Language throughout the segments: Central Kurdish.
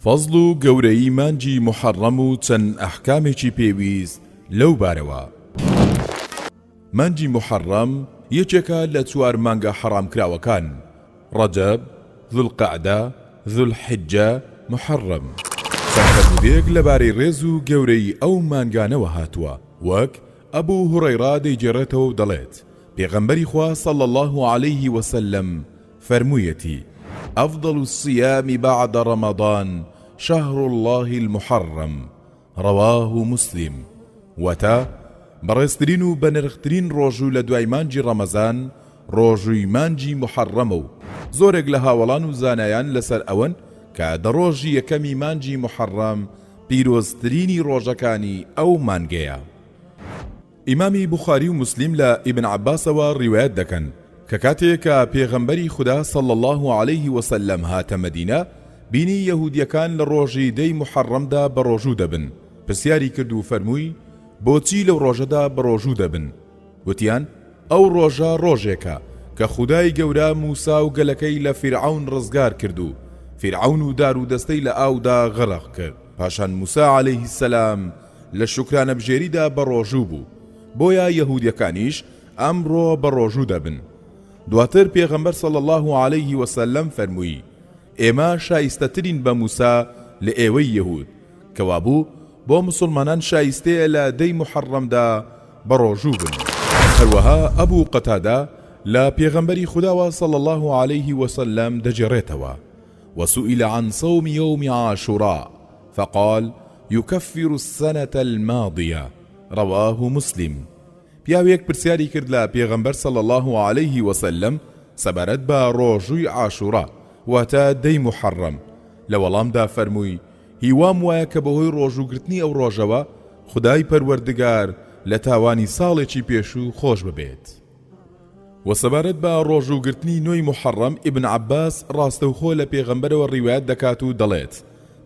فەزڵ و گەورەی مانجی محەڕەم و چەند ئەحکامێکی پێویست لەو بارەوە. مانجی محەڕەم یەکێکە لە 4 مانگە حەرامکراوەکان: ڕەجەب، ذوڵقەعدە، ذوڵحیجە، محەڕەم. چەند فرمودەیەک لەبارەی ڕێز و گەورەی ئەو مانگانەوە هاتووە، وەک ئەبوو هوڕەیرا دەیگێڕێتەوە و دەڵێت پێغەمبەری خوا صلی الله عليه وسلم فەرموویەتی: أفضل الصيام بعد رمضان شهر الله المحرم، رواه مسلم. وتا بەڕێزترین و بەنرخترین ڕۆژوو لە دوای مانجی ڕەمەزان ڕۆژووی مانجی محەڕەمە و زۆرێک لە هاوڵان و زانایان لەسەر ئەوەن کە دە ڕۆژی یەکەمی مانجی محەڕەم پیرۆزترینی ڕۆژەکانی ئەو مانگەیە. ئیمامی بوخاری و مسلم لە ئیبن عەباسەوە ڕیوایەت دەکەن کە کاتێک کە پێغەمبەری خوددا صلی الله عليه وسلم هاتە مەدینە، بینی یەهودیەکان لە ڕۆژی دەی محەڕەمدا بە ڕۆژوو دەبن. پرسیاری کرد و فەرمووی: بۆچی لەو ڕۆژەدا بە ڕۆژوو دەبن؟ وتیان: ئەو ڕۆژە ڕۆژێکە کە خودای گەورە موسا و گەلەکەی لە فیرعون ڕزگار کرد و فیرعون و دار و دەستەی لە ئاودا غەرق کرد. پاشان موسا عەلەیه السەلام لە شوکرانە بژێریدا بە ڕۆژوو بوو، بۆیە یەهودیەکانیش ئەمڕۆ بە ڕۆژوو دەبن. دواتر پێغەمبەر صلی الله عليه وسلم فەرمووی: ئێمە شایستەترین بە موسا لە ئێوەی یەهود، کەوابوو بۆ مسلمانان شایستەیە لە دەی محەڕەمدا بە ڕۆژوو بن. هەروەها ئەبوو قەتادە لە پێغەمبەری خودداوە صلی الله عليه وسلم دەجێڕێتەوە: وسئل عن صوم يوم عاشوراء فقال يكفر السنة الماضية، رواه مسلم. پیاوێک پرسیاری کرد لە پێغەمبەر صلی الله عليه وسلم سەبارەت بە ڕۆژووی عاشورا واتە دەی محەڕەم. لە وەڵامدا فەرمووی: هیوام وایە کە بەهۆی ڕۆژووگرتنی ئەو ڕۆژەوە خودای پەروەردگار لە تاوانی ساڵێکی پێشوو خۆش ببێت. و سەبارەت بە ڕۆژووگرتنی نوێی محەڕەم، ئیبن عەباس ڕاستەوخۆ لە پێغەمبەرەوە ڕیوایەت دەکات و دەڵێت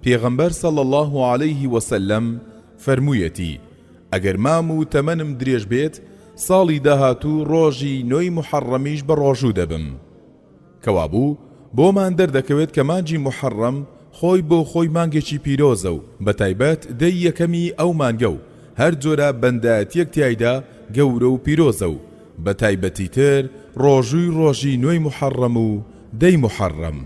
پێغەمبەر صلی الله عليه وسلم فەرموویەتی: ئەگەر مام و تەمەنم درێژ بێت، ساڵی داهاتوو ڕۆژی نوێی محەڕەمیش بە ڕۆژوو دەبم. کەوابوو بۆمان دەردەکەوێت کە مانجی محەڕەم خۆی بۆ خۆی مانگێکی پیرۆزە و بەتایبەت دەی یەکەمی ئەو مانگە و هەر جۆرە بەندایەتیەک تیایدا گەورە و پیرۆزە و بەتایبەتی تر ڕۆژووی ڕۆژی نوێی محەڕەم و دەی محەڕەم.